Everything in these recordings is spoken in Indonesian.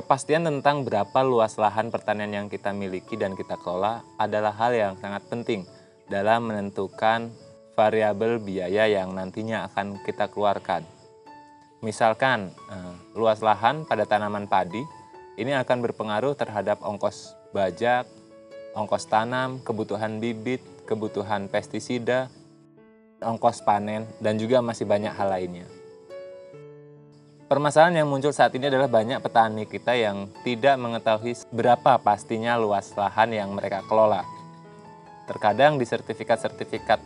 Kepastian tentang berapa luas lahan pertanian yang kita miliki dan kita kelola adalah hal yang sangat penting dalam menentukan variabel biaya yang nantinya akan kita keluarkan. Misalkan, luas lahan pada tanaman padi ini akan berpengaruh terhadap ongkos bajak, ongkos tanam, kebutuhan bibit, kebutuhan pestisida, ongkos panen, dan juga masih banyak hal lainnya. Permasalahan yang muncul saat ini adalah banyak petani kita yang tidak mengetahui berapa pastinya luas lahan yang mereka kelola. Terkadang di sertifikat-sertifikat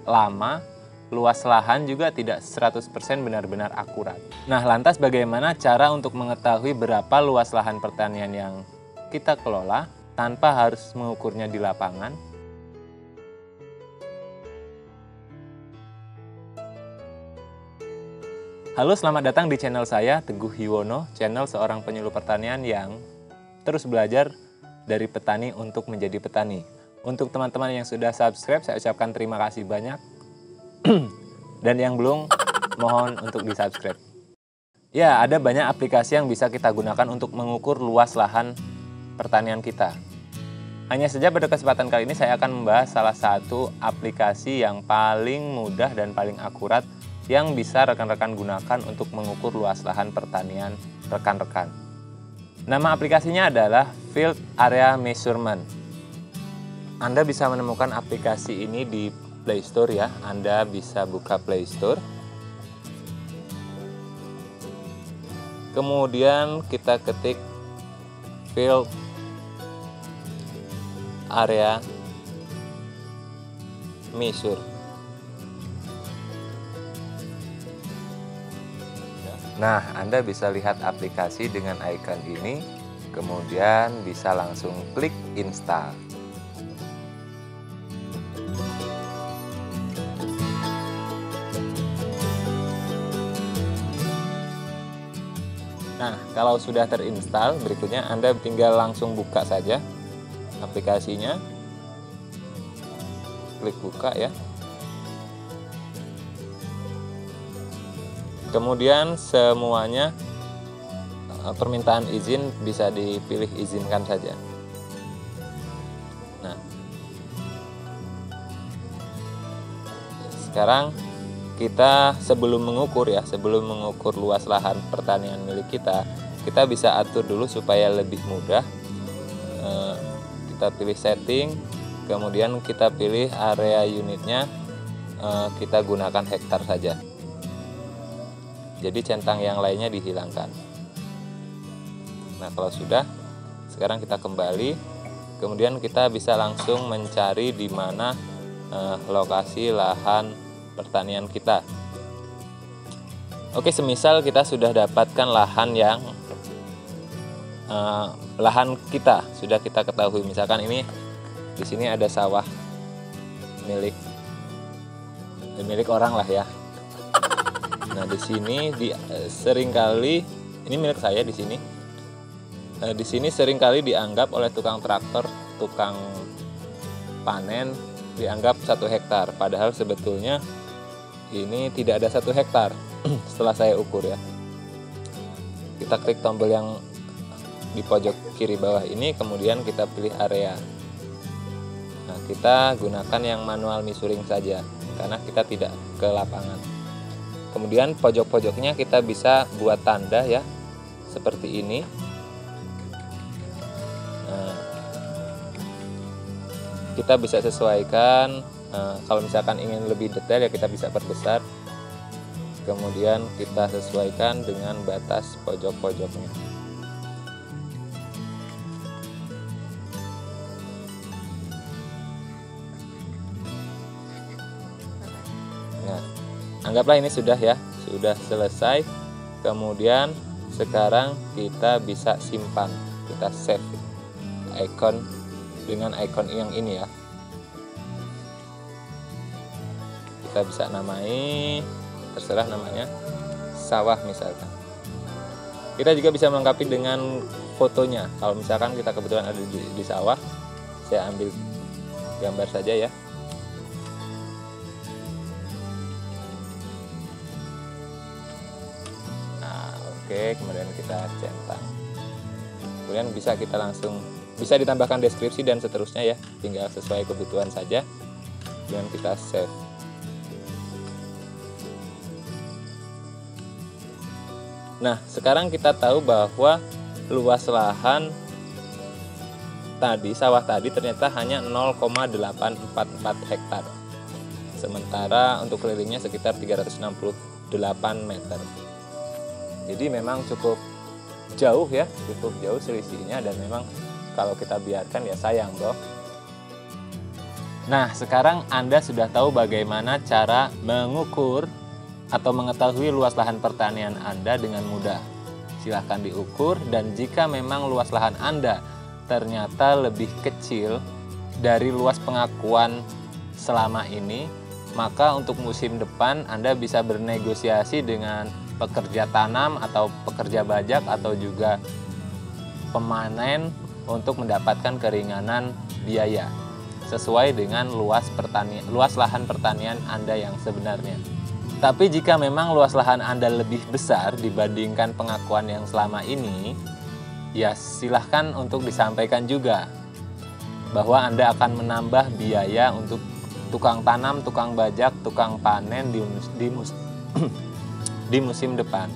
lama, luas lahan juga tidak 100% benar-benar akurat. Nah, lantas bagaimana cara untuk mengetahui berapa luas lahan pertanian yang kita kelola tanpa harus mengukurnya di lapangan? Halo, selamat datang di channel saya, Teguh Yuwono, channel seorang penyuluh pertanian yang terus belajar dari petani untuk menjadi petani. Untuk teman-teman yang sudah subscribe, saya ucapkan terima kasih banyak. Dan yang belum, mohon untuk di-subscribe. Ya, ada banyak aplikasi yang bisa kita gunakan untuk mengukur luas lahan pertanian kita. Hanya saja pada kesempatan kali ini saya akan membahas salah satu aplikasi yang paling mudah dan paling akurat yang bisa rekan-rekan gunakan untuk mengukur luas lahan pertanian rekan-rekan. Nama aplikasinya adalah Field Area Measurement. Anda bisa menemukan aplikasi ini di Play Store ya. Anda bisa buka Play Store. Kemudian kita ketik Field Area Measure. Nah, Anda bisa lihat aplikasi dengan icon ini, kemudian bisa langsung klik install. Nah, kalau sudah terinstall, berikutnya Anda tinggal langsung buka saja aplikasinya. Klik buka ya. Kemudian semuanya permintaan izin bisa dipilih izinkan saja. Nah, sekarang kita sebelum mengukur luas lahan pertanian milik kita bisa atur dulu supaya lebih mudah. Kita pilih setting, kemudian kita pilih area unitnya, kita gunakan hektar saja. Jadi centang yang lainnya dihilangkan. Nah, kalau sudah, sekarang kita kembali. Kemudian kita bisa langsung mencari di mana lokasi lahan pertanian kita. Oke, semisal kita sudah dapatkan lahan yang lahan kita sudah kita ketahui. Misalkan ini di sini ada sawah milik orang lah ya. Nah, di sini seringkali ini milik saya di sini. Di sini seringkali dianggap oleh tukang traktor, tukang panen dianggap 1 hektar. Padahal sebetulnya ini tidak ada 1 hektar setelah saya ukur ya. Kita klik tombol yang di pojok kiri bawah ini, kemudian kita pilih area. Nah, kita gunakan yang manual measuring saja karena kita tidak ke lapangan. Kemudian pojok-pojoknya kita bisa buat tanda ya, seperti ini. Nah, kita bisa sesuaikan, kalau misalkan ingin lebih detail ya kita bisa perbesar. Kemudian kita sesuaikan dengan batas pojok-pojoknya. Nah, anggaplah ini sudah ya, sudah selesai. Kemudian sekarang kita bisa simpan, kita save icon dengan icon yang ini ya. Kita bisa namai, terserah namanya, sawah misalkan. Kita juga bisa melengkapi dengan fotonya. Kalau misalkan kita kebetulan ada di sawah, saya ambil gambar saja ya. Oke, kemudian kita centang. kemudian bisa ditambahkan deskripsi dan seterusnya ya, tinggal sesuai kebutuhan saja, dan kita save. Nah, sekarang kita tahu bahwa luas lahan tadi, sawah tadi ternyata hanya 0,844 hektar. Sementara untuk kelilingnya sekitar 368 meter. Jadi memang cukup jauh ya, cukup jauh selisihnya, dan memang kalau kita biarkan ya sayang bro. Nah, sekarang Anda sudah tahu bagaimana cara mengukur atau mengetahui luas lahan pertanian Anda dengan mudah. Silahkan diukur, dan jika memang luas lahan Anda ternyata lebih kecil dari luas pengakuan selama ini, maka untuk musim depan Anda bisa bernegosiasi dengan pekerja tanam atau pekerja bajak atau juga pemanen untuk mendapatkan keringanan biaya sesuai dengan luas lahan pertanian Anda yang sebenarnya. Tapi jika memang luas lahan Anda lebih besar dibandingkan pengakuan yang selama ini, ya silahkan untuk disampaikan juga bahwa Anda akan menambah biaya untuk tukang tanam, tukang bajak, tukang panen di musim depan.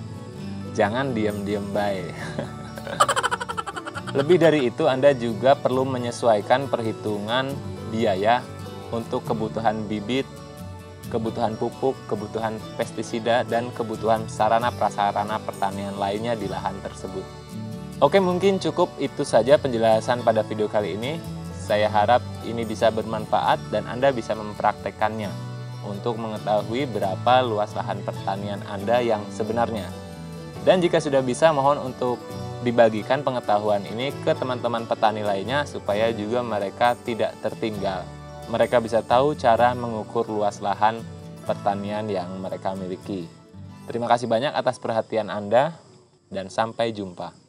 Jangan diam-diam baik. Lebih dari itu, Anda juga perlu menyesuaikan perhitungan biaya untuk kebutuhan bibit, kebutuhan pupuk, kebutuhan pestisida, dan kebutuhan sarana prasarana pertanian lainnya di lahan tersebut. Oke, mungkin cukup itu saja penjelasan pada video kali ini. Saya harap ini bisa bermanfaat dan Anda bisa mempraktekkannya untuk mengetahui berapa luas lahan pertanian Anda yang sebenarnya. Dan jika sudah bisa, mohon untuk dibagikan pengetahuan ini ke teman-teman petani lainnya supaya juga mereka tidak tertinggal. Mereka bisa tahu cara mengukur luas lahan pertanian yang mereka miliki. Terima kasih banyak atas perhatian Anda, dan sampai jumpa.